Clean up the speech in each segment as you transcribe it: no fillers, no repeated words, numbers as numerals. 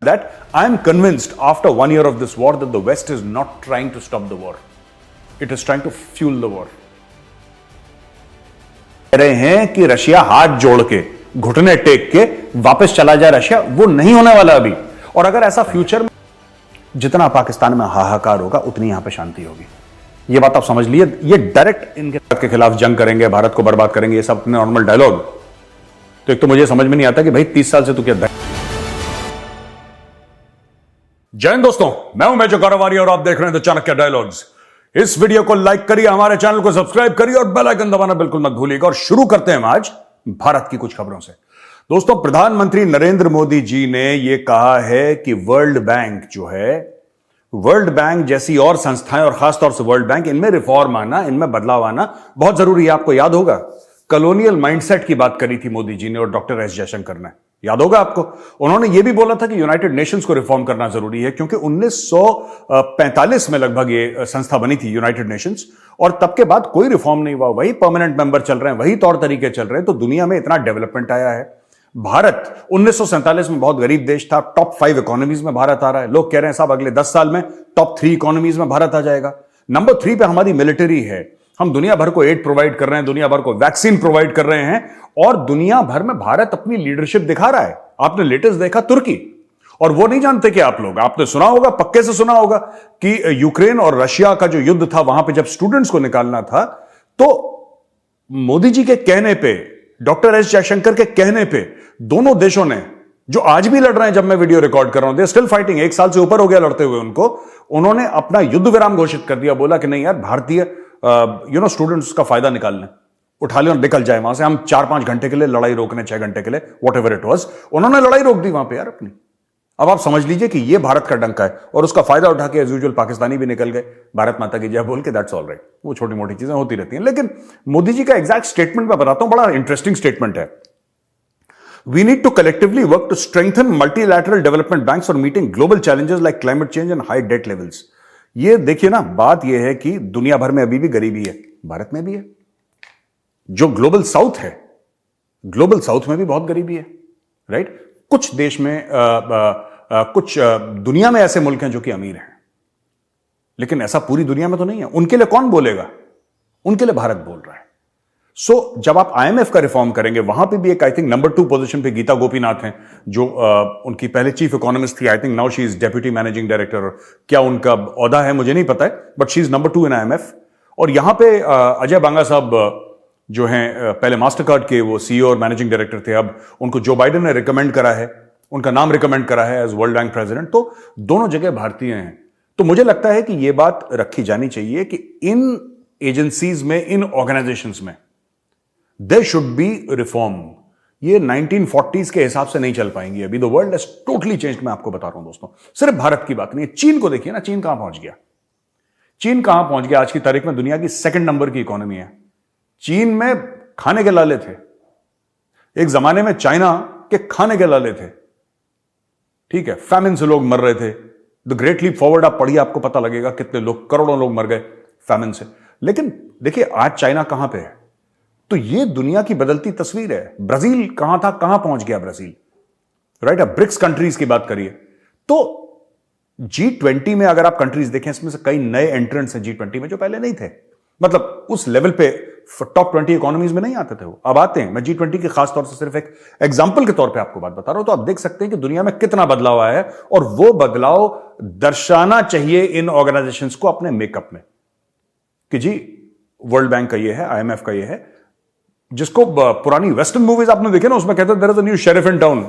that I am convinced after 1 year of this war that the West is not trying to stop the war. It is trying to fuel the war. कह रहे हैं कि Russia हाथ जोड़ के घुटने take के वापस चला जाए रशिया, वो नहीं होने वाला अभी। और अगर ऐसा फ्यूचर में जितना पाकिस्तान में हाहाकार होगा उतनी यहां पे शांति होगी। ये बात आप समझ लिए। ये डायरेक्ट इनके खिलाफ जंग करेंगे, भारत को बर्बाद करेंगे, ये सब नॉर्मल डायलॉग। तो एक तो मुझे समझ में नहीं आता कि भाई 30 साल से तू क्या। जय हिंद दोस्तों, मैं हूं मेजर गौरव आर्य और आप देख रहे हैं द चाणक्य डायलॉग्स। इस वीडियो को लाइक करिए, हमारे चैनल को सब्सक्राइब करिए और बेल आइकन दबाना बिल्कुल मत भूलिएगा। और शुरू करते हैं आज भारत की कुछ खबरों से। दोस्तों, प्रधानमंत्री नरेंद्र मोदी जी ने यह कहा है कि वर्ल्ड बैंक जो है, वर्ल्ड बैंक जैसी और संस्थाएं और खासतौर से वर्ल्ड बैंक, इनमें रिफॉर्म आना, इनमें बदलाव आना बहुत जरूरी है। आपको याद होगा कॉलोनियल माइंडसेट की बात करी थी मोदी जी ने और डॉक्टर एस जयशंकर ने, याद होगा आपको। उन्होंने यह भी बोला था कि यूनाइटेड नेशंस को रिफॉर्म करना जरूरी है, क्योंकि 1945 में लगभग ये संस्था बनी थी यूनाइटेड नेशंस, और तब के बाद कोई रिफॉर्म नहीं हुआ। वही परमानेंट मेंबर चल रहे हैं, वही तौर तरीके चल रहे हैं। तो दुनिया में इतना डेवलपमेंट आया है। भारत 1947 में बहुत गरीब देश था, टॉप 5 इकोनॉमीज में भारत आ रहा है। लोग कह रहे हैं साहब अगले 10 साल में टॉप 3 इकोनॉमीज में भारत आ जाएगा। नंबर 3 पे हमारी मिलिट्री है। हम दुनिया भर को एड प्रोवाइड कर रहे हैं, दुनिया भर को वैक्सीन प्रोवाइड कर रहे हैं, और दुनिया भर में भारत अपनी लीडरशिप दिखा रहा है। आपने लेटेस्ट देखा तुर्की, और वो नहीं जानते कि आप लोग, आपने सुना होगा, पक्के से सुना होगा कि यूक्रेन और रशिया का जो युद्ध था, वहां पे जब स्टूडेंट्स को निकालना था, तो मोदी जी के कहने पे, डॉक्टर एस जयशंकर के कहने पे, दोनों देशों ने, जो आज भी लड़ रहे हैं, जब मैं वीडियो रिकॉर्ड कर रहा हूं, दे स्टिल फाइटिंग, 1 साल से ऊपर हो गया लड़ते हुए उनको, उन्होंने अपना युद्ध विराम घोषित कर दिया। बोला कि नहीं यार, भारतीय स्टूडेंट्स का फायदा निकालने, उठा ले और निकल जाए वहां से। हम 4-5 घंटे के लिए लड़ाई रोकने, 6 घंटे के लिए, वॉट एवर इट वॉज, उन्होंने लड़ाई रोक दी वहां पे यार अपनी। अब आप समझ लीजिए कि यह भारत का डंका है, और उसका फायदा उठा के एज यूजुअल पाकिस्तानी भी निकल गए, भारत माता की जय बोल के। दैट्स ऑल राइट, वो छोटी मोटी चीजें होती रहती हैं। लेकिन मोदी जी का एग्जैक्ट स्टेटमेंट मैं बताता हूं, बड़ा इंटरेस्टिंग स्टेटमेंट है। We need to collectively work to strengthen multilateral development banks for meeting global challenges like climate change and high debt levels. ये देखिए ना, बात ये है कि दुनिया भर में अभी भी गरीबी है, भारत में भी है। जो ग्लोबल साउथ है, ग्लोबल साउथ में भी बहुत गरीबी है, राइट। कुछ देश में कुछ दुनिया में ऐसे मुल्क हैं जो कि अमीर हैं, लेकिन ऐसा पूरी दुनिया में तो नहीं है। उनके लिए कौन बोलेगा? उनके लिए भारत बोल रहा है। सो जब आप आईएमएफ का रिफॉर्म करेंगे, वहां पे भी एक, आई थिंक नंबर 2 पोजीशन पे गीता गोपीनाथ हैं, जो उनकी पहले चीफ इकोनॉमिस्ट थी। I think now she is deputy managing director, क्या उनका ओहदा है मुझे नहीं पता है, but she is number 2 in IMF. और यहां पे अजय बांगा साहब जो हैं, पहले मास्टरकार्ड के वो सीईओ और मैनेजिंग डायरेक्टर थे, अब उनको जो बाइडेन ने रिकमेंड करा है, उनका नाम रिकमेंड करा है एज वर्ल्ड बैंक प्रेसिडेंट। तो दोनों जगह भारतीय हैं। तो मुझे लगता है कि यह बात रखी जानी चाहिए कि इन एजेंसीज में, इन ऑर्गेनाइजेशंस में There should be reform. ये 1940s के हिसाब से नहीं चल पाएंगी अभी। The world has totally changed। मैं आपको बता रहा हूं दोस्तों, सिर्फ भारत की बात नहीं है। चीन को देखिए ना, चीन कहां पहुंच गया। चीन कहां पहुंच गया? आज की तारीख में दुनिया की 2nd नंबर की इकोनॉमी है। चीन में खाने के लाले थे, एक जमाने में चाइना के खाने के लाले थे, ठीक है। फैमिन से लोग मर रहे थे। द ग्रेट लीप फॉरवर्ड आप पढ़िए, आपको पता लगेगा कितने लोग, करोड़ों लोग मर गए फैमिन से। लेकिन देखिए आज चाइना कहां पे है। तो ये दुनिया की बदलती तस्वीर है। ब्राजील कहां था, कहां पहुंच गया ब्राजील, राइट। अब ब्रिक्स कंट्रीज की बात करिए तो G20 में अगर आप कंट्रीज देखें, इसमें से कई नए एंट्रेंट्स हैं G20 में जो पहले नहीं थे। मतलब उस लेवल पे टॉप 20 इकोनॉमीज में नहीं आते थे वो, अब आते हैं। मैं G20 के खास तौर से सिर्फ एक एग्जांपल के तौर पे आपको बात बता रहा हूं। तो आप देख सकते हैं कि दुनिया में कितना बदलाव आया है, और वो बदलाव दर्शाना चाहिए इन ऑर्गेनाइजेशंस को अपने मेकअप में, कि जी वर्ल्ड बैंक का ये है, आईएमएफ का ये है। जिसको पुरानी वेस्टर्न मूवीज आपने देखे ना, उसमें कहते हैं there is a new sheriff in town.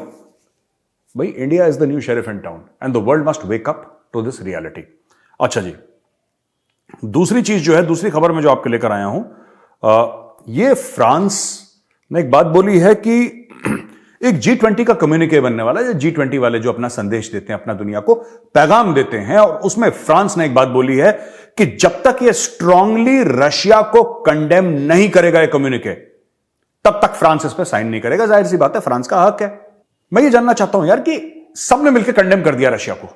भाई India is the new sheriff in town and the world must wake up to this reality. अच्छा जी, दूसरी चीज जो है, दूसरी खबर में जो आपके लेकर आया हूं, ये फ्रांस ने एक बात बोली है कि एक G20 का कम्युनिके बनने वाला है। G20 वाले जो अपना संदेश देते हैं, अपना दुनिया को पैगाम देते हैं, और उसमें फ्रांस ने एक बात बोली है कि जब तक ये स्ट्रांगली रशिया को कंडेम नहीं करेगा ये कम्युनिके, तब तक फ्रांस इस पर साइन नहीं करेगा। जाहिर सी बात है, फ्रांस का हक है। मैं ये जानना चाहता हूं यार कि सबने मिलकर कंडेम कर दिया रशिया को,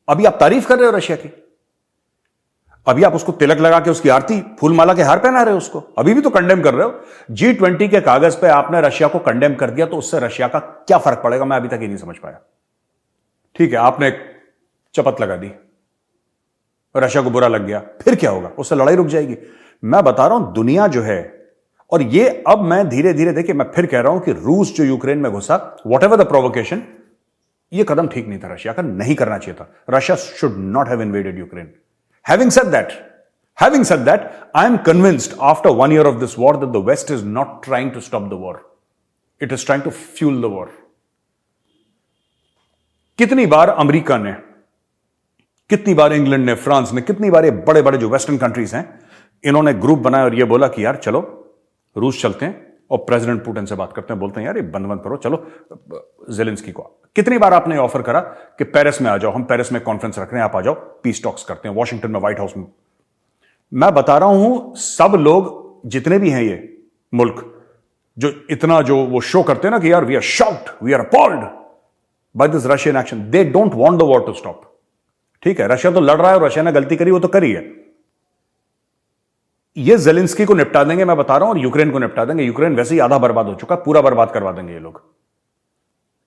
अभी आप तारीफ कर रहे हो रशिया की, अभी आप उसको तिलक लगा के उसकी आरती, फूलमाला के हार पहना रहे हो उसको, अभी भी तो कंडेम कर रहे हो। G20 के कागज पे आपने रशिया को कंडेम कर दिया, तो उससे रशिया का क्या फर्क पड़ेगा? मैं अभी तक ये नहीं समझ पाया, ठीक है, आपने एक चपत लगा दी, रशिया को बुरा लग गया, फिर क्या होगा? उससे लड़ाई रुक जाएगी? मैं बता रहा हूं दुनिया जो है, और ये अब मैं धीरे धीरे, देखिए मैं फिर कह रहा हूं कि रूस जो यूक्रेन में घुसा, वॉट एवर द प्रोवोकेशन, ये कदम ठीक नहीं था रशिया का, नहीं करना चाहिए था। Russia should not have invaded Ukraine. Having said that, I am convinced after 1 year of this war that the West is not trying to stop the war. It is trying to fuel the war. कितनी बार America ने, कितनी बार England ने, France ने, कितनी बार ये बड़े बड़े जो वेस्टर्न कंट्रीज हैं, इन्होंने ग्रुप बनाया और ये बोला कि यार चलो रूस चलते हैं और प्रेसिडेंट पुतिन से बात करते हैं, बोलते हैं यार ये बंद करो, चलो जेलेंस्की को। कितनी बार आपने ऑफर करा कि पेरिस में आ जाओ, हम पेरिस में कॉन्फ्रेंस रख रहे हैं, आप आ जाओ, पीस टॉक्स करते हैं, वॉशिंगटन में, व्हाइट हाउस में। मैं बता रहा हूं सब लोग जितने भी हैं ये मुल्क जो इतना जो वो शो करते हैं ना कि यार we are shocked, we are appalled by this Russian action, they don't want the war to stop. ठीक है, रशिया तो लड़ रहा है और रशिया ने गलती करी, वो तो करी है। ये जेलेंस्की को निपटा देंगे, मैं बता रहा हूं, और यूक्रेन को निपटा देंगे। यूक्रेन वैसे ही आधा बर्बाद हो चुका, पूरा बर्बाद करवा देंगे ये लोग।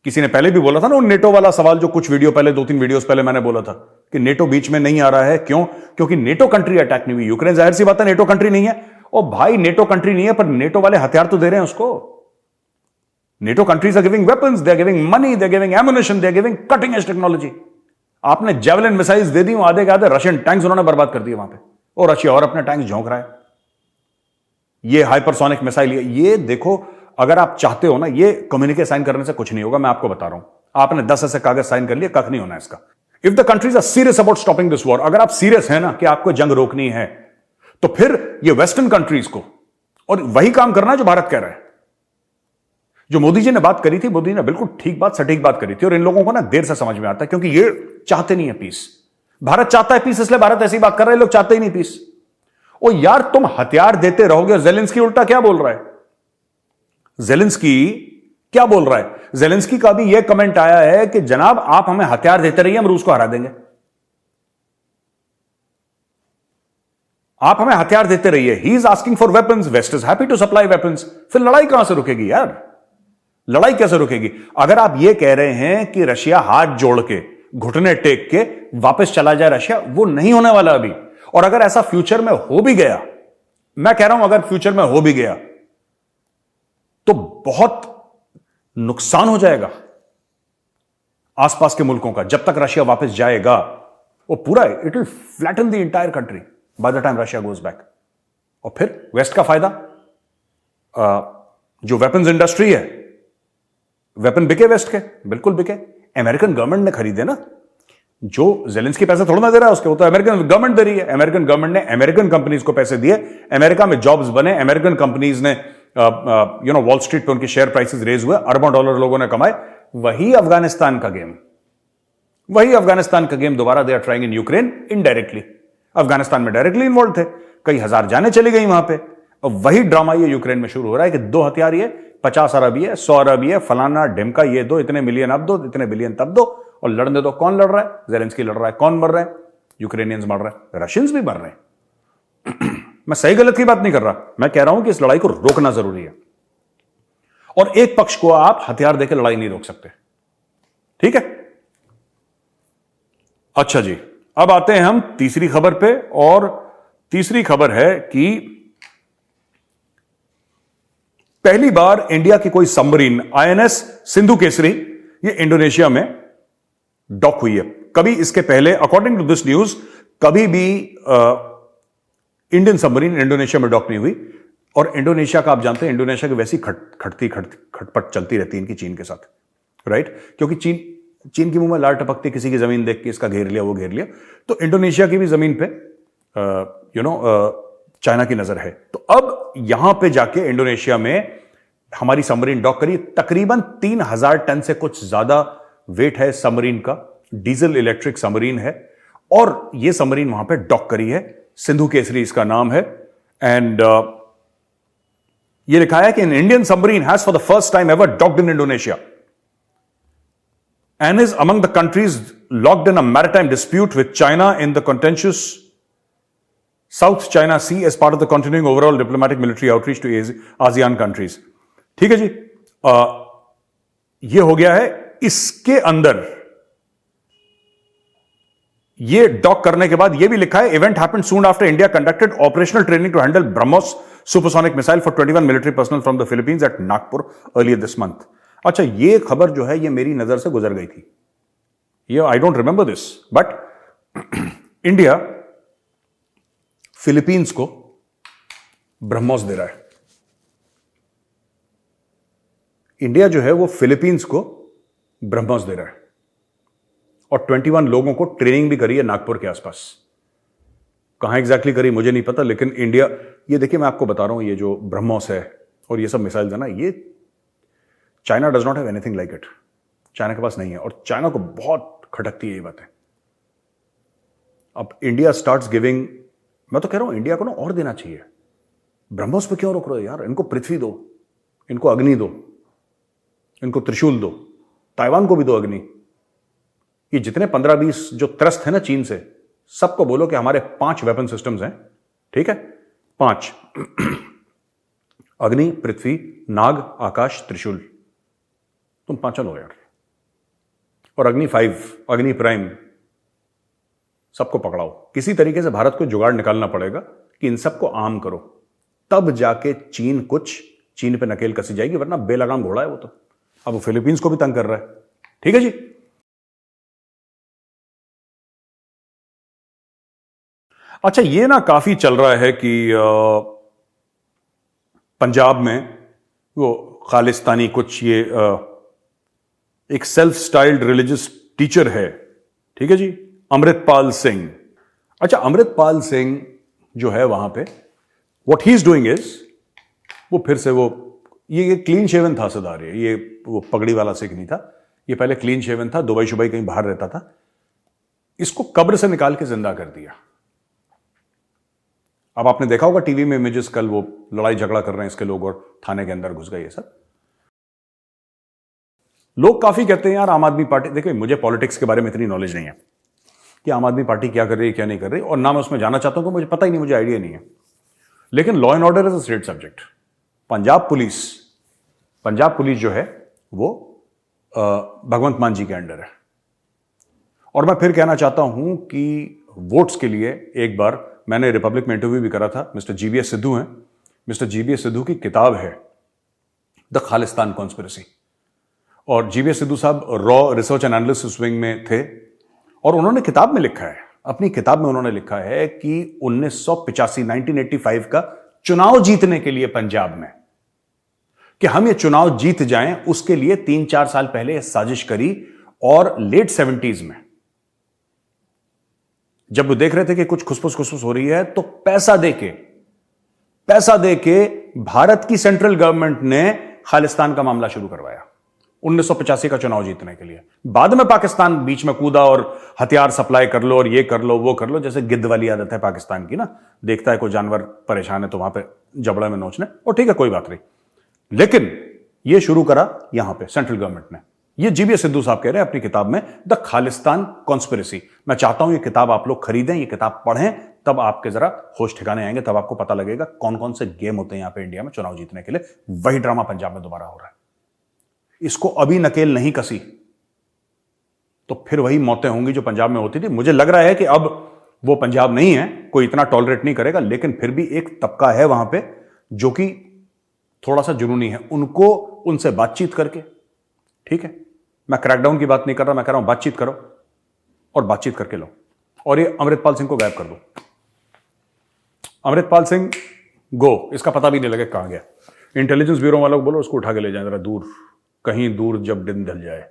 किसी ने पहले भी बोला था ना, नेटो वाला सवाल जो कुछ वीडियो पहले, 2-3 वीडियोस पहले मैंने बोला था कि नेटो बीच में नहीं आ रहा है। क्यों? क्योंकि नेटो कंट्री अटैक नहीं हुई। यूक्रेन जाहिर सी बात है नेटो कंट्री नहीं है। ओ भाई, नेटो कंट्री नहीं है पर नेटो वाले हथियार तो दे रहे हैं उसको। NATO countries are giving weapons, they are giving money, they are giving ammunition, they are giving cutting edge technology. आपने जेवलिन मिसाइल्स दे दी, आधे के आधे रशियन टैंक्स उन्होंने बर्बाद कर दिए वहां पे, और रशिया और अपने टैंक्स झोंक रहा है। ये हाइपरसोनिक मिसाइल, ये देखो, अगर आप चाहते हो ना, ये कम्युनिके साइन करने से कुछ नहीं होगा, मैं आपको बता रहा हूं। आपने 10 ऐसे कागज साइन कर लिए, कख नहीं होना इसका। If the countries are serious about stopping this war, अगर आप सीरियस हैं ना कि आपको जंग रोकनी है, तो फिर ये वेस्टर्न कंट्रीज को, और वही काम करना है जो भारत कह रहा है। जो मोदी जी ने बात करी थी, मोदी जी ने बिल्कुल ठीक बात, सटीक बात करी थी, और इन लोगों को ना देर से समझ में आता है, क्योंकि ये चाहते नहीं है पीस। भारत चाहता है पीस, इसलिए भारत ऐसी बात कर रहा है, लोग चाहते ही नहीं पीस। ओ यार, तुम हथियार देते रहोगे, और जेलेंस्की उल्टा क्या बोल रहा है? जेलेंस्की क्या बोल रहा है? जेलेंस्की का भी यह कमेंट आया है कि जनाब आप हमें हथियार देते रहिए, हम रूस को हरा देंगे। आप हमें हथियार देते रहिए। He is asking for weapons, west is happy to supply weapons. फिर लड़ाई कहां से रुकेगी यार? लड़ाई कैसे रुकेगी? अगर आप यह कह रहे हैं कि रशिया हाथ जोड़ के, घुटने टेक के वापस चला जाए रशिया, वो नहीं होने वाला अभी। और अगर ऐसा फ्यूचर में हो भी गया, मैं कह रहा हूं अगर फ्यूचर में हो भी गया, तो बहुत नुकसान हो जाएगा आसपास के मुल्कों का। जब तक रशिया वापस जाएगा, वो पूरा, it will flatten the entire country by the time Russia goes back. और फिर वेस्ट का फायदा, जो वेपन्स इंडस्ट्री है, वेपन बिके वेस्ट के, बिल्कुल बिके। अमेरिकन गवर्नमेंट ने खरीदे ना, जो जेलेंस्की पैसे थोड़ा ना दे रहा है उसके, वो तो अमेरिकन गवर्नमेंट दे रही है। अमेरिकन गवर्नमेंट ने अमेरिकन कंपनीज को पैसे दिए, अमेरिका में जॉब्स बने, अमेरिकन कंपनीज ने वॉल स्ट्रीट पे उनके शेयर प्राइसेस रेज हुए, अरबों डॉलर लोगों ने कमाए। वही अफगानिस्तान का गेम दोबारा they are trying in Ukraine indirectly. Afghanistan में डायरेक्टली इन्वॉल्व थे, कई हजार जाने चली गई वहां पे, और वही ड्रामा ये यूक्रेन में शुरू हो रहा है कि 2 हथियार, ये 50 अरब ये, 100 अरब ये, फलाना ढिमका ये दो, इतने मिलियन अब दो, इतने बिलियन तब दो, और लड़ने दो। कौन लड़ रहा है? जेलेंस्की लड़ रहा है। कौन मर रहा है? यूक्रेनियंस मर रहे हैं, रशियंस भी मर रहे हैं। मैं सही गलत की बात नहीं कर रहा, मैं कह रहा हूं कि इस लड़ाई को रोकना जरूरी है, और एक पक्ष को आप हथियार देकर लड़ाई नहीं रोक सकते। ठीक है, अच्छा जी, अब आते हैं हम तीसरी खबर पे, और तीसरी खबर है कि पहली बार इंडिया की कोई सबमरीन आईएनएस सिंधु केसरी, ये इंडोनेशिया में डॉक हुई है। कभी इसके पहले, अकॉर्डिंग टू दिस न्यूज, कभी भी इंडियन सबमरीन इंडोनेशिया में डॉक नहीं हुई। और इंडोनेशिया का आप जानते हैं, इंडोनेशिया की वैसी खटपट चलती रहती है इनकी चीन के साथ, राइट? क्योंकि चीन के मुंह में लार टपकती, किसी की जमीन देख के इसका घेर लिया, वो घेर लिया। तो इंडोनेशिया की भी जमीन पे चाइना की नजर है। तो अब यहां पे जाके इंडोनेशिया में हमारी सबमरीन डॉक करी। तकरीबन 3000 टन से कुछ ज्यादा वेट है सबमरीन का, डीजल इलेक्ट्रिक सबमरीन है, और यह सबमरीन वहां पे डॉक करी है। सिंधु केसरी इसका नाम है। एंड ये लिखा है कि an Indian submarine has for the first time ever docked in Indonesia and is among the countries locked in a maritime dispute with China in the contentious South China Sea as part of the continuing overall diplomatic military outreach to ASEAN countries. ठीक है जी, ये हो गया है। इसके अंदर ये dock करने के बाद ये भी लिखा है, event happened soon after India conducted operational training to handle BrahMos supersonic missile for 21 military personnel from the Philippines at Nagpur earlier this month. अच्छा, ये खबर जो है ये मेरी नजर से गुजर गई थी, ये I don't remember this, but India Philippines को ब्रह्मोस दे रहा है। इंडिया जो है वो फिलीपींस को ब्रह्मोस दे रहा है और 21 लोगों को ट्रेनिंग भी करी है नागपुर के आसपास। कहां एग्जैक्टली करी मुझे नहीं पता, लेकिन इंडिया, ये देखिए मैं आपको बता रहा हूं, ये जो ब्रह्मोस है और ये सब मिसाइल्स है ना, ये China does not have anything like it. China के पास नहीं है और चाइना को बहुत खटकती है ये बातें। अब इंडिया स्टार्ट्स गिविंग, मैं तो कह रहा हूं इंडिया को ना और देना चाहिए। ब्रह्मोस पे क्यों रोक रहे हो यार? इनको पृथ्वी दो, इनको अग्नि दो, इनको त्रिशूल दो, ताइवान को भी दो अग्नि। ये जितने 15-20 जो त्रस्त है ना चीन से, सबको बोलो कि हमारे 5 वेपन सिस्टम्स हैं, ठीक है? 5 अग्नि, पृथ्वी, नाग, आकाश, त्रिशूल। तुम 5 लो यार। और अग्नि 5, अग्नि प्राइम, सबको पकड़ाओ। किसी तरीके से भारत को जुगाड़ निकालना पड़ेगा कि इन सबको आम करो, तब जाके चीन पे नकेल कसी जाएगी, वरना बेलगाम घोड़ा है वो तो। अब वो फिलीपींस को भी तंग कर रहा है। ठीक है जी। अच्छा, ये ना काफी चल रहा है कि पंजाब में वो खालिस्तानी कुछ ये एक सेल्फ स्टाइल्ड रिलीजियस टीचर है, ठीक है जी, अमृतपाल सिंह। अच्छा, अमृतपाल सिंह जो है वहां पे, what he is doing is, वो फिर से वो ये क्लीन शेवन था सरदार, ये वो पगड़ी वाला सिख नहीं था, ये पहले क्लीन शेवन था, दुबई शुबई कहीं बाहर रहता था। इसको कब्र से निकाल के जिंदा कर दिया। अब आपने देखा होगा टीवी में इमेजेस, कल वो लड़ाई झगड़ा कर रहे हैं इसके लोग और थाने के अंदर घुस गए ये सब। लोग काफी कहते हैं यार आम आदमी पार्टी, देखिए मुझे पॉलिटिक्स के बारे में इतनी नॉलेज नहीं है कि आम आदमी पार्टी क्या कर रही है क्या नहीं कर रही, और ना मैं उसमें जाना चाहता हूं, तो मुझे पता ही नहीं, मुझे आइडिया नहीं है। लेकिन law and order is a state subject. Punjab police जो है वो भगवंत मान जी के अंडर है। और मैं फिर कहना चाहता हूं कि वोट्स के लिए एक बार मैंने रिपब्लिक में इंटरव्यू भी करा था, मिस्टर जीबीएस सिद्धू हैं, मिस्टर जीबीएस सिद्धू की किताब है द खालिस्तान कॉन्स्पिरेसी, और जीबीएस सिद्धू साहब raw research and analysis wing में थे, और उन्होंने किताब में लिखा है, अपनी किताब में उन्होंने लिखा है कि 1985 का चुनाव जीतने के लिए पंजाब में, कि हम ये चुनाव जीत जाएं, उसके लिए 3-4 साल पहले यह साजिश करी, और लेट 70s में जब वो देख रहे थे कि कुछ खुसफुस हो रही है, तो पैसा देके भारत की सेंट्रल गवर्नमेंट ने खालिस्तान का मामला शुरू करवाया 1985 का चुनाव जीतने के लिए। बाद में पाकिस्तान बीच में कूदा और हथियार सप्लाई कर लो और ये कर लो वो कर लो, जैसे गिद्ध वाली आदत है पाकिस्तान की ना, देखता है कोई जानवर परेशान है तो वहां पे जबड़े में नोचने, और ठीक है कोई बात नहीं। लेकिन ये शुरू करा यहां पे सेंट्रल गवर्नमेंट ने। ये जीबीएस सिद्धू साहब कह रहे हैं अपनी किताब में द खालिस्तान कॉन्स्पिरेसी। मैं चाहता हूं ये किताब आप लोग खरीदें, ये किताब पढ़ें, तब आपके जरा होश ठिकाने आएंगे, तब आपको पता लगेगा कौन कौन से गेम होते हैं यहां पे इंडिया में चुनाव जीतने के लिए। वही ड्रामा पंजाब में दोबारा हो रहा है। इसको अभी नकेल नहीं कसी तो फिर वही मौतें होंगी जो पंजाब में होती थी। मुझे लग रहा है कि अब वो पंजाब नहीं है, कोई इतना टॉलरेट नहीं करेगा, लेकिन फिर भी एक तबका है वहां पे जो कि थोड़ा सा जुनूनी है। उनको उनसे बातचीत करके, ठीक है, मैं क्रैकडाउन की बात नहीं कर रहा, मैं कह रहा हूं बातचीत करो और बातचीत करके लो, और ये अमृतपाल सिंह को गायब कर दो। अमृतपाल सिंह गो, इसका पता भी नहीं लगे कहां गया। इंटेलिजेंस ब्यूरो वालों को बोलो उसको उठा के ले जाए जरा दूर, कहीं दूर, जब दिन ढल जाए,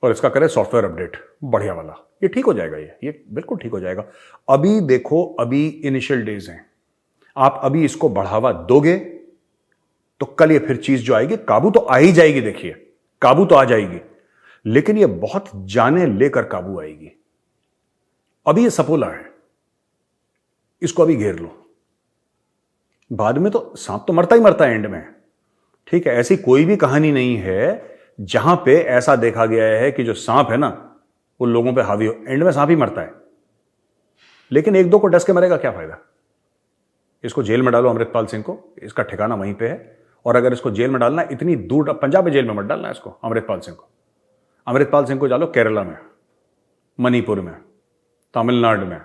और इसका करे सॉफ्टवेयर अपडेट बढ़िया वाला। ये ठीक हो जाएगा, ये बिल्कुल ठीक हो जाएगा। अभी देखो, अभी इनिशियल डेज हैं, आप अभी इसको बढ़ावा दोगे तो कल ये फिर चीज जो आएगी, काबू तो आ ही जाएगी। देखिए काबू तो आ जाएगी, लेकिन ये बहुत जाने लेकर काबू आएगी। अभी ये सपोला है, इसको अभी घेर लो, बाद में तो सांप तो मरता ही मरता है एंड में, ठीक है। ऐसी कोई भी कहानी नहीं है जहां पे ऐसा देखा गया है कि जो सांप है ना वो लोगों पे हावी हो, एंड में सांप ही मरता है। लेकिन 1-2 को डस के मरेगा, क्या फायदा। इसको जेल में डालो अमृतपाल सिंह को, इसका ठिकाना वहीं पे है। और अगर इसको जेल में डालना, इतनी दूर पंजाब में जेल में मत डालना इसको, अमृतपाल सिंह को डालो केरला में, मणिपुर में, तमिलनाडु में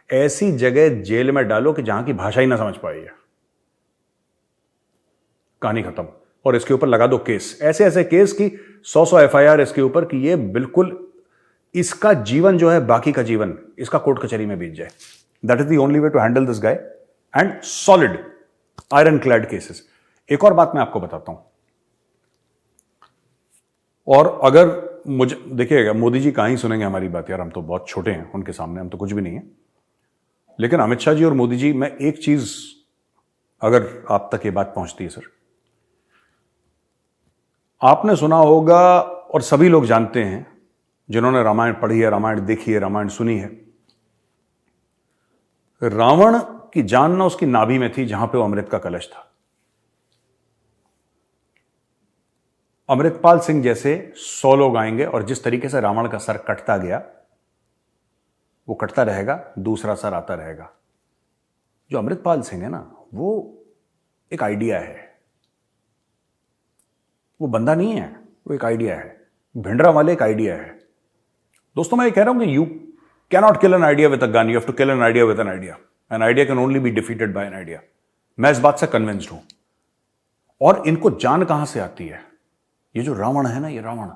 ऐसी जगह जेल में डालो कि जहां की भाषा ही ना समझ पाई है, कहानी खत्म। और इसके ऊपर लगा दो केस, ऐसे ऐसे केस की 100 एफआईआर इसके ऊपर कि ये बिल्कुल इसका जीवन जो है, बाकी का जीवन इसका कोर्ट कचहरी में बीत जाए। That is the only way to handle this guy and solid iron clad cases. एक और बात मैं आपको बताता हूं, और अगर मुझे देखिएगा, मोदी जी कहां ही सुनेंगे हमारी बात यार, हम तो बहुत छोटे हैं उनके सामने, हम तो कुछ भी नहीं है। लेकिन अमित शाह जी और मोदी जी, मैं एक चीज अगर आप तक ये बात पहुंचती है सर, आपने सुना होगा और सभी लोग जानते हैं जिन्होंने रामायण पढ़ी है, रामायण देखी है, रामायण सुनी है, रावण की जान ना उसकी नाभि में थी जहां पे वो अमृत का कलश था। अमृतपाल सिंह जैसे 100 लोग आएंगे और जिस तरीके से रावण का सर कटता गया वो कटता रहेगा, दूसरा सर आता रहेगा। जो अमृतपाल सिंह है ना, वो एक आइडिया है, वो बंदा नहीं है, वो एक आइडिया है। भिंडरा वाले एक आइडिया है। दोस्तों मैं ये कह रहा हूं कि you cannot kill an idea with a gun, you have to kill an idea with an idea. An idea can only be defeated by an idea. मैं इस बात से कन्विंस्ड हूं। और इनको जान कहां से आती है? ये जो रावण है ना, ये रावण,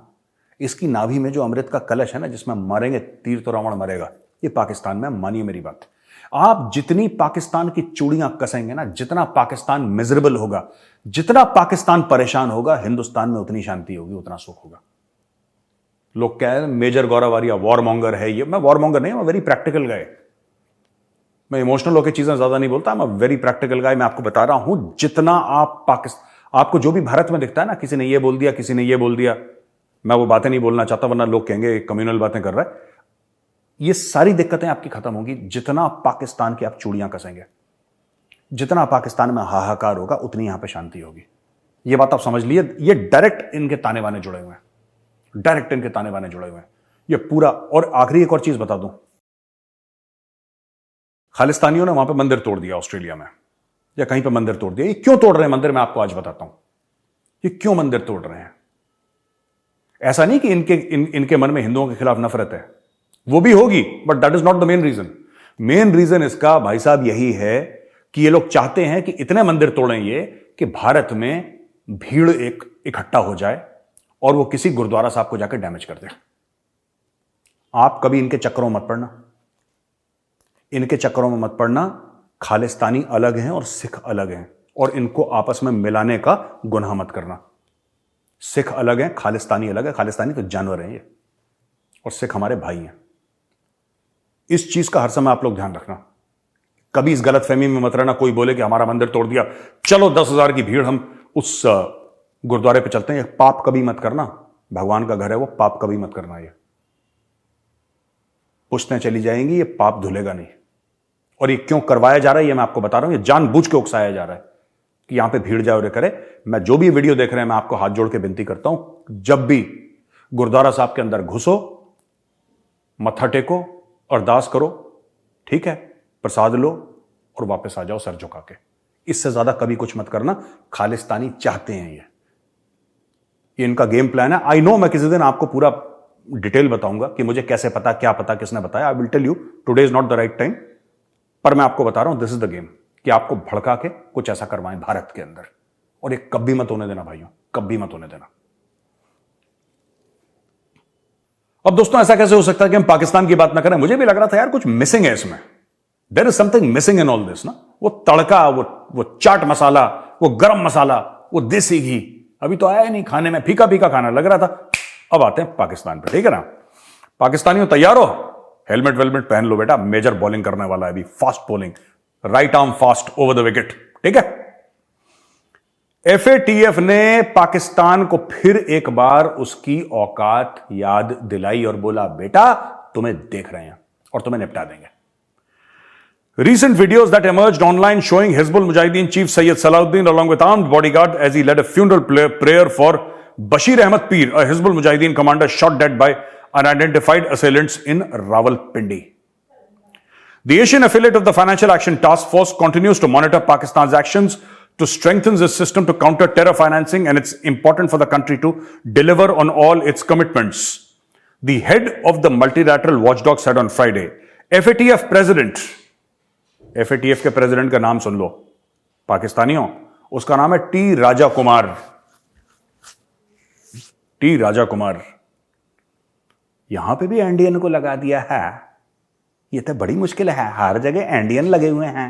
इसकी नाभि में जो अमृत का कलश है ना, जिसमें मारेंगे तीर तो रावण मरेगा, ये पाकिस्तान में, मानिए मेरी बात। आप जितनी पाकिस्तान की चूड़ियां कसेंगे ना, जितना पाकिस्तान मिजरेबल होगा, जितना पाकिस्तान परेशान होगा, हिंदुस्तान में उतनी शांति होगी, उतना सुख होगा। लोग कह रहे हैं मेजर गौरव आर्या वॉरमॉन्गर है, ये मैं वॉरमॉन्गर नहीं, मैं वेरी प्रैक्टिकल गाय। मैं इमोशनल होकर चीजें ज्यादा नहीं बोलता, मैं वेरी प्रैक्टिकल गाय। मैं आपको बता रहा हूं, जितना आप आपको जो भी भारत में दिखता है ना, किसी ने ये बोल दिया, किसी ने ये बोल दिया, मैं वो बातें नहीं बोलना चाहता, वरना लोग कहेंगे कम्युनल बातें कर रहा है। ये सारी दिक्कतें आपकी खत्म होगी जितना पाकिस्तान की आप चूड़ियां कसेंगे, जितना पाकिस्तान में हाहाकार होगा, उतनी यहां पे शांति होगी। ये बात आप समझ लिए। ये डायरेक्ट इनके ताने बाने जुड़े हुए हैं, डायरेक्ट इनके ताने बाने जुड़े हुए हैं ये पूरा। और आखिरी एक और चीज बता दूं, खालिस्तानियों ने वहां पे मंदिर तोड़ दिया, ऑस्ट्रेलिया में या कहीं पे मंदिर तोड़ दिया। ये क्यों तोड़ रहे हैं मंदिर, मैं आपको आज बताता हूं ये क्यों मंदिर तोड़ रहे हैं। ऐसा नहीं कि इनके मन में हिंदुओं के खिलाफ नफरत है, वो भी होगी, but that is not the main reason. Main reason इसका भाई साहब यही है कि ये लोग चाहते हैं कि इतने मंदिर तोड़ें ये कि भारत में भीड़ एक इकट्ठा हो जाए और वो किसी गुरुद्वारा साहब को जाकर डैमेज कर दे। आप कभी इनके चक्करों में मत पड़ना, इनके चक्करों में मत पड़ना। खालिस्तानी अलग हैं और सिख अलग हैं, और इनको आपस में मिलाने का गुनाह मत करना। सिख अलग हैं, खालिस्तानी अलग है। खालिस्तानी तो जानवर हैं ये, और सिख हमारे भाई हैं। इस चीज का हर समय आप लोग ध्यान रखना। कभी इस गलतफहमी में मत रहना, कोई बोले कि हमारा मंदिर तोड़ दिया, चलो 10,000 की भीड़, हम उस गुरुद्वारे पे चलते हैं। पाप कभी मत करना, भगवान का घर है वो, पाप कभी मत करना। ये पुश्तें चली जाएंगी, ये पाप धुलेगा नहीं। और ये क्यों करवाया जा रहा है ये मैं आपको बता रहा हूं। ये जानबूझ के उकसाया जा रहा है कि यहां पे भीड़ जाए और करे। मैं जो भी वीडियो देख रहे हैं, मैं आपको हाथ जोड़ के विनती करता हूं, जब भी गुरुद्वारा साहब के अंदर घुसो, मत्था टेको, अरदास करो, ठीक है, प्रसाद लो और वापस आ जाओ सर झुका के। इससे ज्यादा कभी कुछ मत करना। खालिस्तानी चाहते हैं ये इनका गेम प्लान है। आई नो, मैं किसी दिन आपको पूरा डिटेल बताऊंगा कि मुझे कैसे पता, क्या पता, किसने बताया। I will tell you, today is not the right time. पर मैं आपको बता रहा हूं, दिस इज द गेम, कि आपको भड़का के कुछ ऐसा करवाएं भारत के अंदर। और ये कभी मत होने देना भाइयों, कभी मत होने देना। अब दोस्तों, ऐसा कैसे हो सकता है कि हम पाकिस्तान की बात ना करें? मुझे भी लग रहा था यार कुछ मिसिंग है इसमें। There is something missing in all this ना। वो तड़का, वो चाट मसाला, वो गरम मसाला, वो देसी घी अभी तो आया ही नहीं खाने में। फीका फीका खाना लग रहा था। अब आते हैं पाकिस्तान पे, ठीक है ना। पाकिस्तानियों तैयार हो? हेलमेट वेलमेट पहन लो बेटा, मेजर बॉलिंग करने वाला है अभी, fast bowling, right arm fast over the wicket, ठीक है। एफएटीएफ ने पाकिस्तान को फिर एक बार उसकी औकात याद दिलाई और बोला, बेटा तुम्हें देख रहे हैं और तुम्हें निपटा देंगे। Recent videos that emerged online showing Hizbul Mujahideen chief Sayyid Salahuddin along with armed bodyguard as he led a funeral prayer for Bashir Ahmed Peer, a Hizbul Mujahideen commander shot dead by unidentified assailants in Rawalpindi. The Asian affiliate of the Financial Action Task Force continues to monitor Pakistan's actions to strengthen this system to counter terror financing, and it's important for the country to deliver on all its commitments. The head of the multilateral watchdog said on Friday FATF president, FATF के president का नाम सुन लो पाकिस्तानियों, उसका नाम है T Raja Kumar. T Raja Kumar, यहां पे भी इंडियन को लगा दिया है। ये तो बड़ी मुश्किल है, हर जगह इंडियन लगे हुए हैं।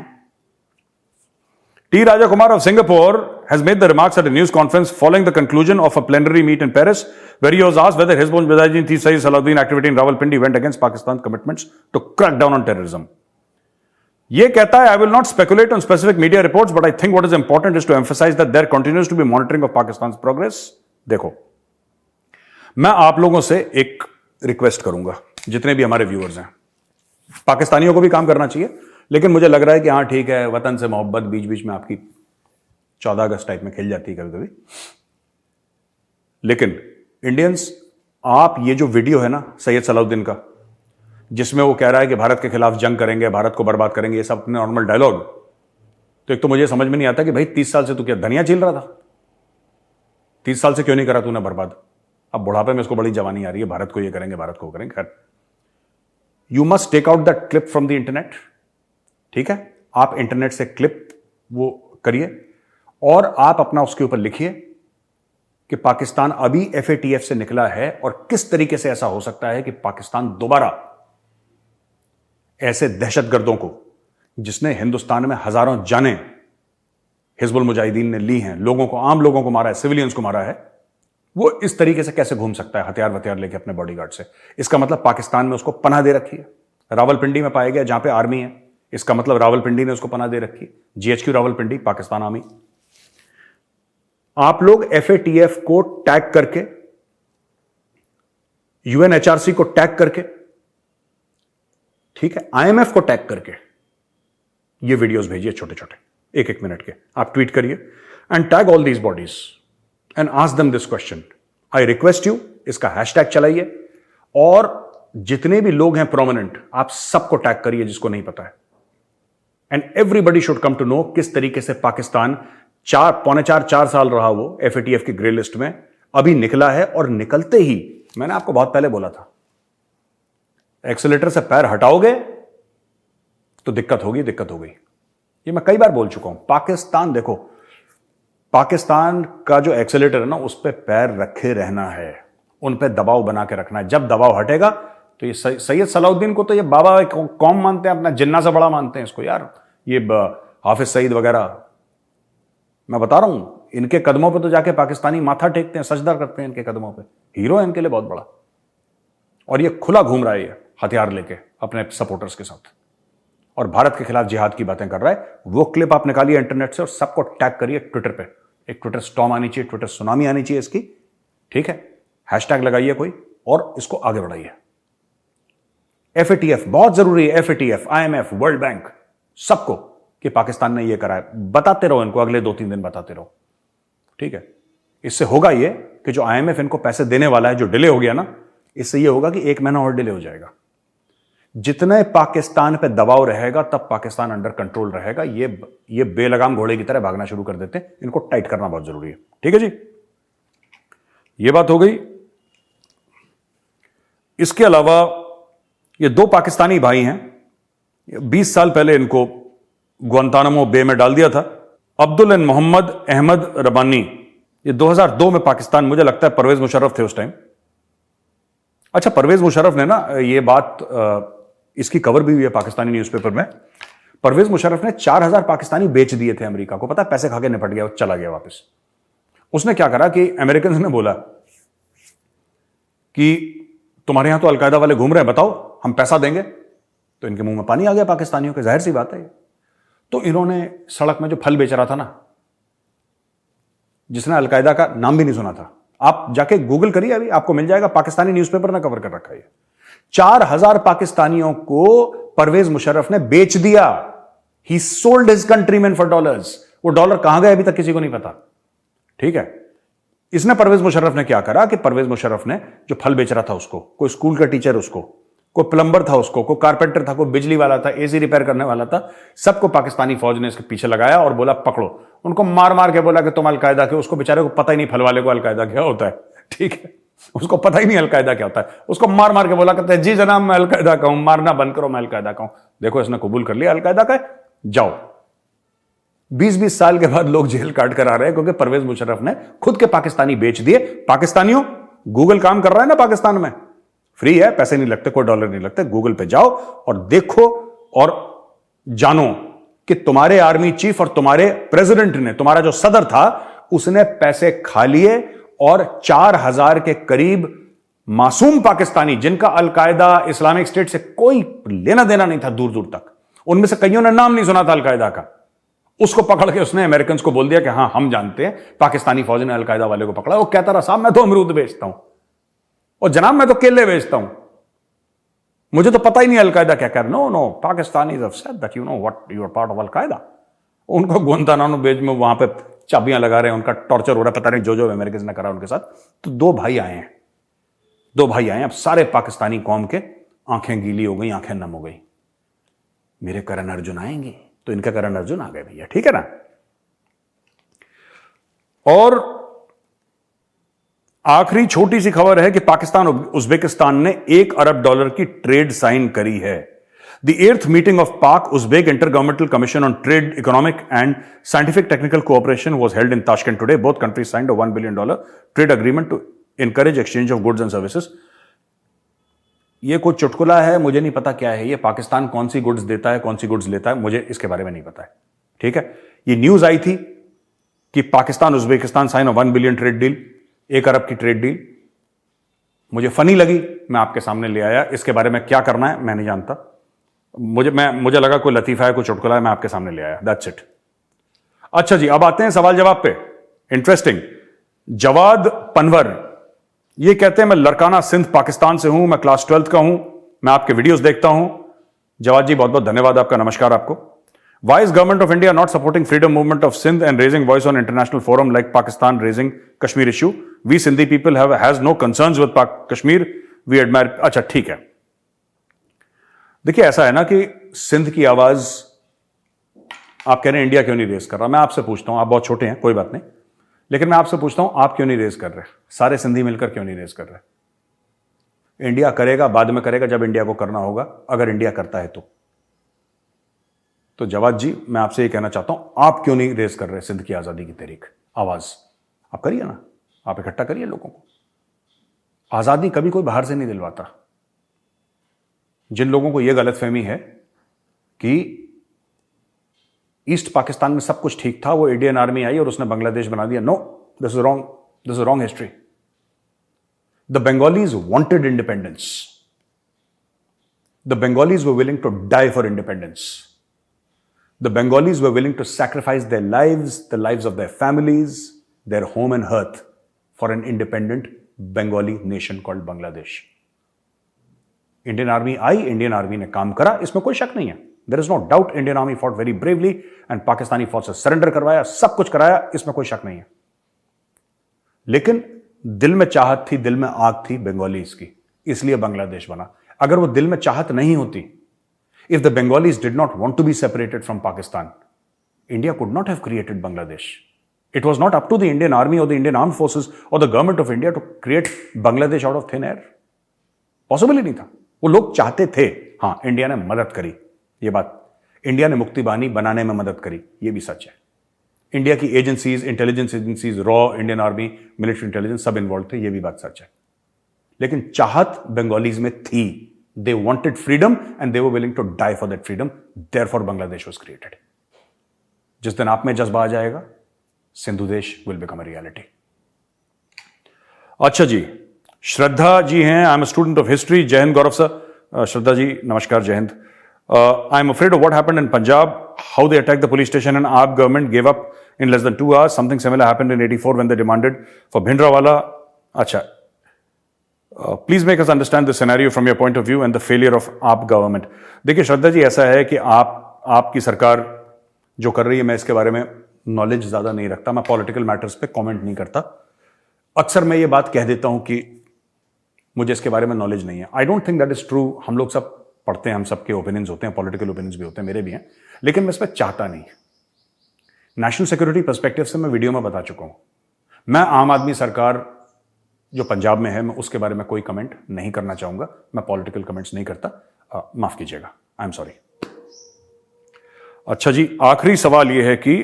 T. Raja Kumar of Singapore has made the remarks at a news conference following the conclusion of a plenary meet in Paris, where he was asked whether Hizbul Mujahideen Sayyid Salahuddin activity in Rawalpindi went against Pakistan's commitments to crack down on terrorism. ये कहता है, I will not speculate on specific media reports, but I think what is important is to emphasize that there continues to be monitoring of Pakistan's progress. देखो, मैं आप लोगों से एक request करूंगा, जितने भी हमारे व्यूअर्स हैं, पाकिस्तानियों को भी काम करना चाहिए, लेकिन मुझे लग रहा है कि हाँ ठीक है, वतन से मोहब्बत बीच बीच में आपकी 14 अगस्त टाइप में खेल जाती है कभी कभी। लेकिन इंडियंस, आप ये जो वीडियो है ना सैयद सलाउद्दीन का, जिसमें वो कह रहा है कि भारत के खिलाफ जंग करेंगे, भारत को बर्बाद करेंगे, ये सब नॉर्मल डायलॉग, तो एक तो मुझे समझ में नहीं आता कि भाई 30 साल से तू क्या धनिया छील रहा था? 30 साल से क्यों नहीं करा तूने बर्बाद? अब बुढ़ापे में इसको बड़ी जवानी आ रही है, भारत को ये करेंगे, भारत को करेंगे। खैर, you must take out that clip from the internet. ठीक है, आप इंटरनेट से क्लिप वो करिए और आप अपना उसके ऊपर लिखिए कि पाकिस्तान अभी एफएटीएफ से निकला है और किस तरीके से ऐसा हो सकता है कि पाकिस्तान दोबारा ऐसे दहशतगर्दों को, जिसने हिंदुस्तान में हजारों जानें हिजबुल मुजाहिदीन ने ली हैं, लोगों को, आम लोगों को मारा है, सिविलियंस को मारा है, वो इस तरीके से कैसे घूम सकता है हथियार वथियार लेके अपने बॉडीगार्ड से? इसका मतलब पाकिस्तान में उसको पनाह दे रखी है। रावलपिंडी में पाया गया जहां पे आर्मी है, इसका मतलब रावलपिंडी ने उसको पनाह दे रखी है। GHQ Rawalpindi, Pakistan army. आप लोग एफएटीएफ को टैग करके, यूएनएचआरसी को टैग करके, ठीक है, आईएमएफ को टैग करके ये वीडियोस भेजिए छोटे छोटे, एक एक मिनट के। आप ट्वीट करिए and tag all these bodies and ask them this question, I request you. इसका हैशटैग चलाइए और जितने भी लोग हैं प्रोमिनेंट, आप सबको टैग करिए जिसको नहीं पता है। And everybody should come to know किस तरीके से पाकिस्तान पौने चार साल रहा वो एफएटीएफ की ग्रे लिस्ट में, अभी निकला है। और निकलते ही, मैंने आपको बहुत पहले बोला था, एक्सेलेटर से पैर हटाओगे तो दिक्कत होगी, दिक्कत हो गई। ये मैं कई बार बोल चुका हूं। पाकिस्तान, देखो, पाकिस्तान का जो एक्सेलेटर है ना, उस पर पैर रखे रहना है, उन पर दबाव बना के रखना है। जब दबाव हटेगा तो ये सैयद सलाउद्दीन को तो ये बाबा कौम मानते हैं, अपना जिन्ना से बड़ा मानते हैं इसको यार। ये हाफिज सईद वगैरह, मैं बता रहा हूं, इनके कदमों पे तो जाके पाकिस्तानी माथा टेकते हैं, सजदा करते हैं इनके कदमों पे। हीरो है इनके लिए बहुत बड़ा। और ये खुला घूम रहा है, ये हथियार लेके अपने सपोर्टर्स के साथ, और भारत के खिलाफ जिहाद की बातें कर रहा है। वो क्लिप आप निकालिए इंटरनेट से और सबको टैग करिए ट्विटर पे। एक ट्विटर स्टॉर्म आनी चाहिए, ट्विटर सुनामी आनी चाहिए इसकी, ठीक है। हैशटैग लगाइए कोई और इसको आगे बढ़ाइए। एफएटीएफ बहुत जरूरी है, एफएटीएफ, आईएमएफ, वर्ल्ड बैंक, सबको, कि पाकिस्तान ने ये करा है। बताते रहो इनको, अगले 2-3 दिन बताते रहो, ठीक है। इससे होगा ये कि जो आईएमएफ इनको पैसे देने वाला है, जो डिले हो गया ना, इससे ये होगा कि 1 महीना और डिले हो जाएगा। जितने पाकिस्तान पे दबाव रहेगा तब पाकिस्तान अंडर कंट्रोल रहेगा। ये बेलगाम घोड़े की तरह भागना शुरू कर देते हैं, इनको टाइट करना बहुत जरूरी है, ठीक है जी। ये बात हो गई। इसके अलावा ये 2 पाकिस्तानी भाई हैं, 20 साल पहले इनको ग्वांतानामो बे में डाल दिया था। अब्दुल एंड मोहम्मद अहमद रबानी, ये 2002 में पाकिस्तान, मुझे लगता है परवेज मुशर्रफ थे उस टाइम। अच्छा, परवेज मुशर्रफ ने ना, ये बात इसकी कवर भी हुई है पाकिस्तानी न्यूज़पेपर में। परवेज मुशर्रफ ने 4000 पाकिस्तानी बेच दिए थे अमेरिका को, पता है, पैसे खा के निपट गया, चला गया वापस। उसने क्या करा कि अमेरिकन ने बोला कि तुम्हारे यहां तो अलकायदा वाले घूम रहे हैं, बताओ हम पैसा देंगे। तो इनके मुंह में पानी आ गया पाकिस्तानियों के, जाहिर सी बात है। तो इन्होंने सड़क में जो फल बेच रहा था ना, जिसने अलकायदा का नाम भी नहीं सुना था, आप जाके गूगल करिए, अभी आपको मिल जाएगा, पाकिस्तानी न्यूज़पेपर ने कवर कर रखा है। 4000 पाकिस्तानियों को परवेज मुशर्रफ ने बेच दिया। ही sold his countryman for dollars. वो डॉलर कहां गए अभी तक किसी को नहीं पता, ठीक है। इसने, परवेज मुशर्रफ ने क्या करा कि परवेज मुशर्रफ ने जो फल बेच रहा था उसको, कोई स्कूल का टीचर उसको, कोई प्लम्बर था उसको, कोई कारपेंटर था, कोई बिजली वाला था, एसी रिपेयर करने वाला था, सबको पाकिस्तानी फौज ने इसके पीछे लगाया और बोला पकड़ो। उनको मार मार के बोला कि तुम अलकायदा के, उसको बेचारे को पता ही नहीं फल वाले को अलकायदा क्या होता है, ठीक है। उसको पता ही नहीं अलकायदा क्या होता है। उसको मार मार के बोला करते हैं जी जनाब मैं अलकायदा का हूं, मारना बंद करो मैं अलकायदा का हूं। देखो इसने कबूल कर लिया अलकायदा का, जाओ। 20-20 साल के बाद लोग जेल काट कर आ रहे हैं क्योंकि परवेज मुशर्रफ ने खुद के पाकिस्तानी बेच दिए। पाकिस्तानियों, गूगल काम कर रहा है ना पाकिस्तान में, फ्री है, पैसे नहीं लगते, कोई डॉलर नहीं लगते। गूगल पे जाओ और देखो और जानो कि तुम्हारे आर्मी चीफ और तुम्हारे प्रेसिडेंट ने, तुम्हारा जो सदर था, उसने पैसे खा लिए और 4000 के करीब मासूम पाकिस्तानी, जिनका अलकायदा इस्लामिक स्टेट से कोई लेना देना नहीं था दूर दूर तक, उनमें से कईयों ने नाम नहीं सुना था अलकायदा का, उसको पकड़ के उसने अमेरिकन को बोल दिया कि हां हम जानते हैं। पाकिस्तानी फौज ने अलकायदा वाले को पकड़ा। वो कहता रहा साहब मैं तो अमरूद बेचता हूं, और जनाब मैं तो केले बेचता हूं, मुझे तो पता ही नहीं अलकायदा क्या कर। No no, Pakistanis have said that you know what you are part of al-Qaeda. उनको गुआंतानामो बे में वहां पे चाबियां लगा रहे हैं, उनका टॉर्चर हो रहा है, पता नहीं जो जो अमेरिकन ने करा उनके साथ। तो दो भाई आए हैं, अब सारे पाकिस्तानी कौम के आंखें गीली हो गई, आंखें नम हो गई। मेरे करण अर्जुन आएंगे, तो इनका करण अर्जुन आ गए भैया, ठीक है ना। और आखिरी छोटी सी खबर है कि पाकिस्तान उज्बेकिस्तान ने $1 अरब की ट्रेड साइन करी है। The 8th meeting of Pak-Uzbek Intergovernmental Commission on Trade, Economic and Scientific Technical Cooperation was held in Tashkent today. Both countries signed a $1 billion trade agreement to encourage exchange of goods and services. ये कोई चुटकुला है, मुझे नहीं पता क्या है ये। पाकिस्तान कौन सी गुड्स देता है, कौन सी गुड्स लेता है, मुझे इसके बारे में नहीं पता है, ठीक है। ये न्यूज आई थी कि Pakistan Uzbekistan sign a 1 billion trade deal, 1 अरब की ट्रेड डील। मुझे फनी लगी, मैं आपके सामने ले आया। इसके बारे में क्या करना है मैं नहीं जानता, मुझे लगा कोई लतीफा है, कोई चुटकुला है, मैं आपके सामने ले आया, दैट्स इट। अच्छा जी, अब आते हैं सवाल जवाब पे। इंटरेस्टिंग, जवाद पनवर ये कहते हैं मैं लड़काना सिंध पाकिस्तान से हूं, मैं क्लास 12th का हूं, मैं आपके वीडियोस देखता हूं। जवाद जी बहुत बहुत धन्यवाद आपका, नमस्कार आपको। Why is government of India not supporting freedom movement of Sindh and raising voice on international forum like Pakistan raising Kashmir issue? We Sindhi people has no concerns with Kashmir, we admire. अच्छा ठीक है, देखिए ऐसा है ना कि सिंध की आवाज आप कह रहे हैं इंडिया क्यों नहीं रेस कर रहा। मैं आपसे पूछता हूं, आप बहुत छोटे हैं कोई बात नहीं, लेकिन मैं आपसे पूछता हूं आप क्यों नहीं रेस कर रहे, सारे सिंधी मिलकर क्यों नहीं रेस कर रहे? इंडिया करेगा, बाद में करेगा जब इंडिया को करना होगा, अगर इंडिया करता है तो जवाद जी मैं आपसे ये कहना चाहता हूं आप क्यों नहीं रेस कर रहे सिंध की आजादी की तहरीक आवाज? आप करिए ना, आप इकट्ठा करिए लोगों को। आजादी कभी कोई बाहर से नहीं दिलवाता। जिन लोगों को यह गलतफहमी है कि ईस्ट पाकिस्तान में सब कुछ ठीक था, वो इंडियन आर्मी आई और उसने बांग्लादेश बना दिया, no, this is wrong, this is wrong history. The Bengalis wanted independence, the Bengalis were willing to die for independence, the Bengalis were willing to sacrifice their lives, the lives of their families, their home and hearth for an independent Bengali nation called Bangladesh. Indian army I, Indian army ने काम करा, इसमें कोई शक नहीं है। There is no doubt, Indian army fought very bravely and Pakistani फौज से सरेंडर करवाया, सब कुछ कराया, इसमें कोई शक नहीं है। लेकिन दिल में चाहत थी, दिल में आग थी बंगालीज की, इसलिए बांग्लादेश बना। अगर वो दिल में चाहत नहीं होती, if the Bengalis did not want to be separated from Pakistan, India could not have created Bangladesh. It was not up to the Indian army or the Indian armed forces or the government of India to create Bangladesh out of thin air. Possible ही नहीं था। वो लोग चाहते थे, हां India ने मदद करी, ये बात, इंडिया ने मुक्ति बानी बनाने में मदद करी, ये भी सच है। इंडिया की agencies, intelligence agencies, raw, Indian army, military intelligence सब इन्वॉल्व थे, ये भी बात सच है। लेकिन चाहत बंगालीज में थी, they wanted freedom and they were willing to die for that freedom, therefore Bangladesh was created. जिस दिन आप में जज्बा आ जाएगा, सिंधु देश विल बिकम अ रियलिटी। अच्छा जी, श्रद्धा जी हैं, I am a student of history. Jai Hind Gaurav sir. Shraddha ji नमस्कार, Jai Hind. I am afraid of what happened in Punjab, how they attack the police station and AAP government give up in less than 2 hours. Something similar happened in 84 when they demanded for Bhindranwala. अच्छा, please make us understand the scenario from your point of view and the failure of आप government. देखिए श्रद्धा जी, ऐसा है कि आपकी सरकार जो कर रही है, मैं इसके बारे में नॉलेज ज्यादा नहीं रखता, मैं पॉलिटिकल मैटर्स पे कमेंट नहीं करता। अक्सर मैं ये बात कह देता हूं कि मुझे इसके बारे में नॉलेज नहीं है। I don't think that is true. हम लोग सब पढ़ते हैं, हम सबके ओपिनियंस होते हैं, पॉलिटिकल ओपिनियंस भी होते हैं, मेरे भी हैं, लेकिन मैं इसमें चाहता नहीं। नेशनल सिक्योरिटी पर्सपेक्टिव से मैं वीडियो में बता चुका हूं। मैं आम आदमी सरकार जो पंजाब में है मैं उसके बारे में कोई कमेंट नहीं करना चाहूंगा। मैं पॉलिटिकल कमेंट्स नहीं करता, माफ कीजिएगा, आई एम सॉरी। अच्छा जी, आखिरी सवाल यह है कि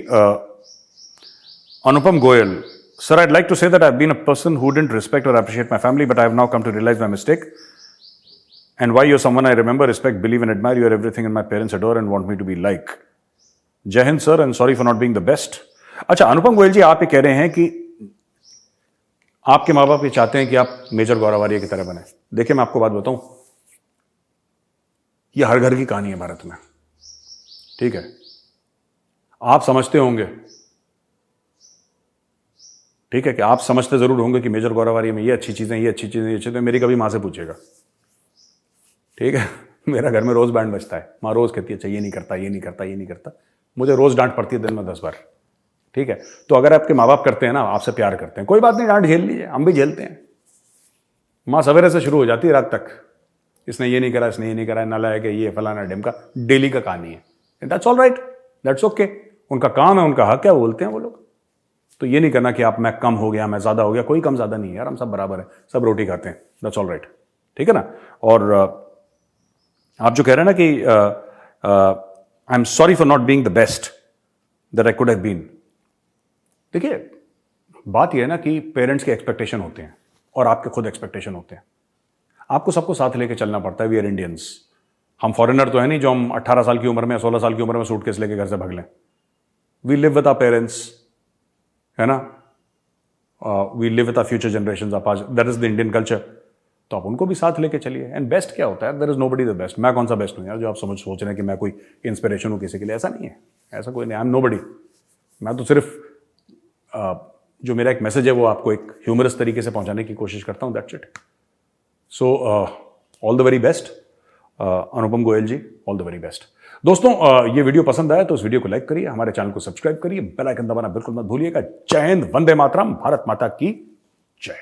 Anupam Goyal, sir, I'd like to say that I've been a person who didn't respect or appreciate my family, but I have now come to realize my mistake. And why you're someone I remember, respect, believe, and admire. You are everything, and my parents adore and want me to be like. Jai Hind, sir, and sorry for not being the best. अच्छा, अनुपम गोयल जी, आप ये कह रहे हैं कि आपके माँ बाप ये चाहते हैं कि आप मेजर गौरव आर्य की तरह बने। देखिए, मैं आपको बात बताऊं, ये हर घर की कहानी है भारत में, ठीक है? आप समझते होंगे, ठीक है, कि आप समझते जरूर होंगे कि मेजर गौरव आर्य में ये अच्छी चीजें, ये अच्छी चीजें, ये अच्छी चीजें। मेरी कभी माँ से पूछिएगा, ठीक है? मेरा घर में रोज बैंड बजता है, माँ रोज कहती है अच्छा ये नहीं करता, ये नहीं करता, ये नहीं करता। मुझे रोज डांट पड़ती है दिन में 10 बार, ठीक है? तो अगर आपके माँ बाप करते हैं ना, आपसे प्यार करते हैं, कोई बात नहीं, डांट झेल लीजिए, हम भी झेलते हैं। माँ सवेरे से शुरू हो जाती है रात तक, इसने ये नहीं करा, इसने ये नहीं करा, नालायक है, ये फलाना ढिमका, डेली का कहानी है। That's all right, that's okay, उनका काम है, उनका हक है, बोलते हैं वो लोग। तो ये नहीं करना कि आप, मैं कम हो गया, मैं ज्यादा हो गया। कोई कम ज्यादा नहीं है यार, हम सब बराबर है, सब रोटी खाते हैं, दैट्स ऑल राइट, ठीक है ना? और आप जो कह रहे हैं ना कि I am sorry for not being the best that I could have been, देखिए बात यह है ना कि पेरेंट्स के एक्सपेक्टेशन होते हैं और आपके खुद एक्सपेक्टेशन होते हैं। आपको सबको साथ लेके चलना पड़ता है। वी आर इंडियंस, हम फॉरेनर तो है नहीं जो हम 18 साल की उम्र में, 16 साल की उम्र में सूटकेस लेके घर से भाग लें। We live with our parents, है ना? We live with our future generations, that is the Indian culture. तो आप उनको भी साथ लेके चलिए। एंड बेस्ट क्या होता है? There is nobody the best. मैं कौन सा बेस्ट हूं यार जो आप सोच रहे हैं कि मैं कोई इंस्पिरेशन हूं किसी के लिए? ऐसा नहीं है, ऐसा कोई नहीं। I am nobody. मैं तो सिर्फ जो मेरा एक मैसेज है वो आपको एक ह्यूमरस तरीके से पहुंचाने की कोशिश करता हूं, that's it. So all the very best Anupam Goyal ji, all the very best. दोस्तों, ये वीडियो पसंद आया तो इस वीडियो को लाइक करिए, हमारे चैनल को सब्सक्राइब करिए, बेल आइकन दबाना बिल्कुल मत भूलिएगा। जय हिंद, वंदे मातरम, भारत माता की जय।